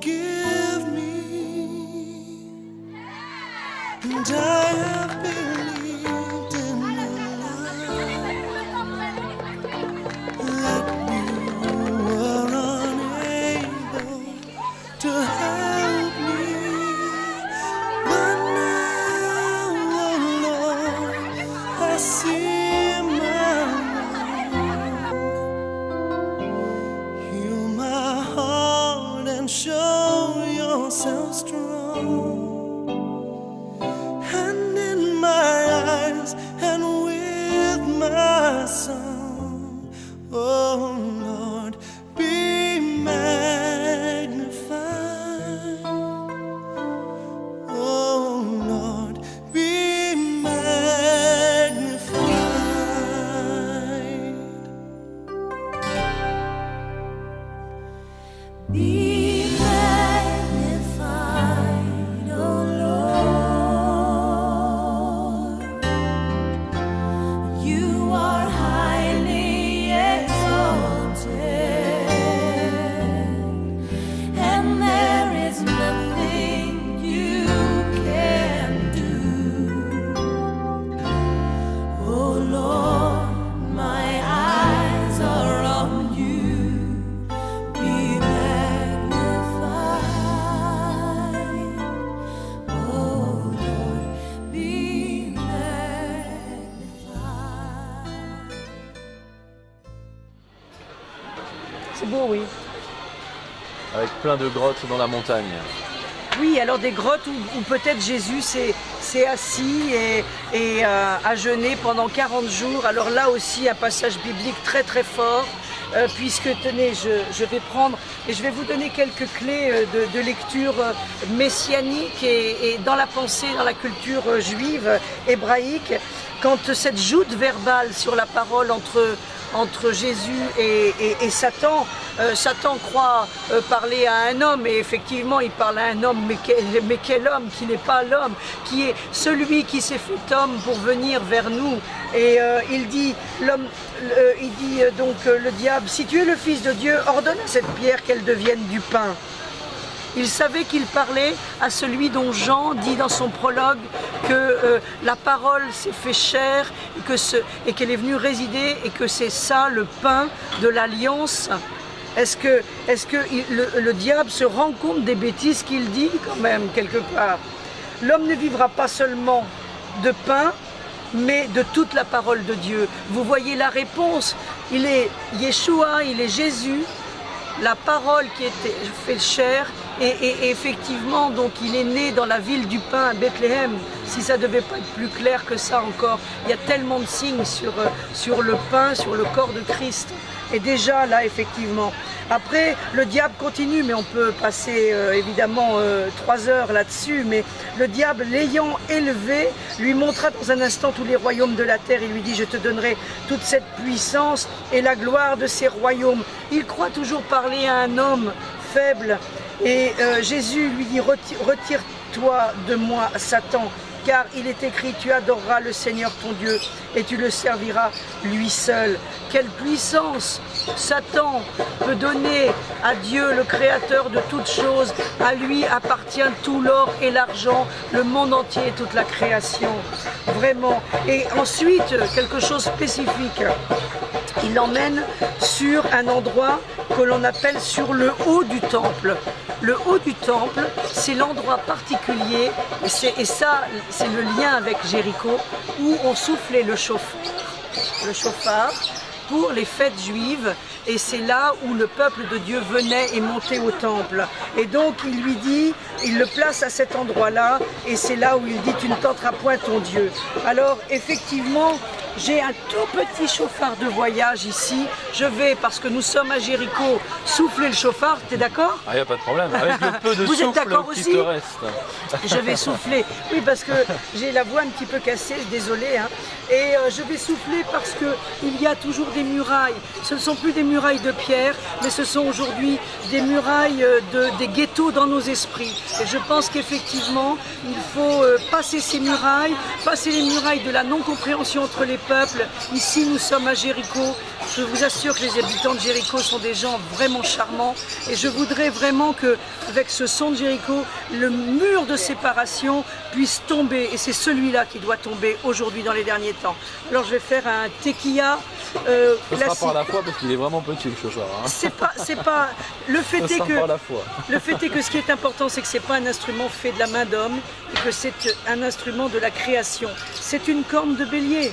forgive me, and I have believed in your love that you were unable to help me, but now, oh Lord, I see my wrong. Heal my heart and show yourself strong. And in my eyes and with my song, oh Lord, be magnified. Oh Lord, be magnified. Be magnified, O Lord. You are highly exalted, and there is nothing you can do. Oh Lord, my eyes are on you. Be magnified, oh Lord, be magnified. C'est beau, oui. Avec plein de grottes dans la montagne. Oui, alors des grottes où peut-être Jésus s'est assis et a jeûné pendant 40 jours. Alors là aussi, un passage biblique très très fort, puisque tenez, je vais prendre et je vais vous donner quelques clés de lecture messianique et dans la pensée, dans la culture juive, hébraïque, quand cette joute verbale sur la parole entre Jésus et Satan, Satan croit parler à un homme et effectivement il parle à un homme, mais quel homme qui n'est pas l'homme, qui est celui qui s'est fait homme pour venir vers nous. Et il dit donc le diable, si tu es le Fils de Dieu, ordonne à cette pierre qu'elle devienne du pain. Il savait qu'il parlait à celui dont Jean dit dans son prologue que la parole s'est fait chair et qu'elle est venue résider et que c'est ça le pain de l'alliance. Est-ce que le diable se rend compte des bêtises qu'il dit quand même quelque part? L'homme ne vivra pas seulement de pain, mais de toute la parole de Dieu. Vous voyez la réponse, il est Yeshua, il est Jésus, la parole qui était fait chair, et effectivement, donc il est né dans la ville du pain à Bethléem. Si ça devait pas être plus clair que ça encore, il y a tellement de signes sur le pain, sur le corps de Christ. Et déjà là, effectivement. Après, le diable continue, mais on peut passer évidemment 3 heures là-dessus. Mais le diable, l'ayant élevé, lui montra dans un instant tous les royaumes de la terre. Il lui dit, je te donnerai toute cette puissance et la gloire de ces royaumes. Il croit toujours parler à un homme faible. Et Jésus lui dit, retire-toi de moi, Satan, car il est écrit, tu adoreras le Seigneur ton Dieu et tu le serviras lui seul. Quelle puissance Satan peut donner à Dieu, le créateur de toutes choses. À lui appartient tout l'or et l'argent, le monde entier et toute la création. Vraiment. Et ensuite, quelque chose de spécifique. Il l'emmène sur un endroit que l'on appelle sur le haut du temple. Le haut du temple, c'est l'endroit particulier, et ça, c'est le lien avec Jéricho, où on soufflait le chauffard pour les fêtes juives, et c'est là où le peuple de Dieu venait et montait au temple. Et donc il lui dit, il le place à cet endroit-là, et c'est là où il dit, tu ne tenteras point ton Dieu. Alors effectivement, j'ai un tout petit chauffard de voyage ici. Je vais, parce que nous sommes à Jéricho, souffler le chauffard. T'es d'accord? Ah, il n'y a pas de problème. Avec le peu de Vous êtes souffle d'accord qui aussi te reste. Je vais souffler. Oui, parce que j'ai la voix un petit peu cassée, désolée. Hein. Et je vais souffler parce qu'il y a toujours des murailles. Ce ne sont plus des murailles de pierre, mais ce sont aujourd'hui des murailles, des ghettos dans nos esprits. Et je pense qu'effectivement, il faut passer ces murailles, passer les murailles de la non-compréhension entre les peuples. Ici, nous sommes à Jéricho, Je vous assure que les habitants de Jéricho sont des gens vraiment charmants et je voudrais vraiment que, avec ce son de Jéricho, le mur de séparation puisse tomber et c'est celui-là qui doit tomber aujourd'hui dans les derniers temps. Alors je vais faire un tequila Ce sera classique. par la foi parce qu'il est vraiment petit le chauffard. Hein. C'est pas. Le fait Ce est sera que. par la foi. Le fait est que ce qui est important, c'est que c'est pas un instrument fait de la main d'homme et que c'est un instrument de la création. C'est une corne de bélier.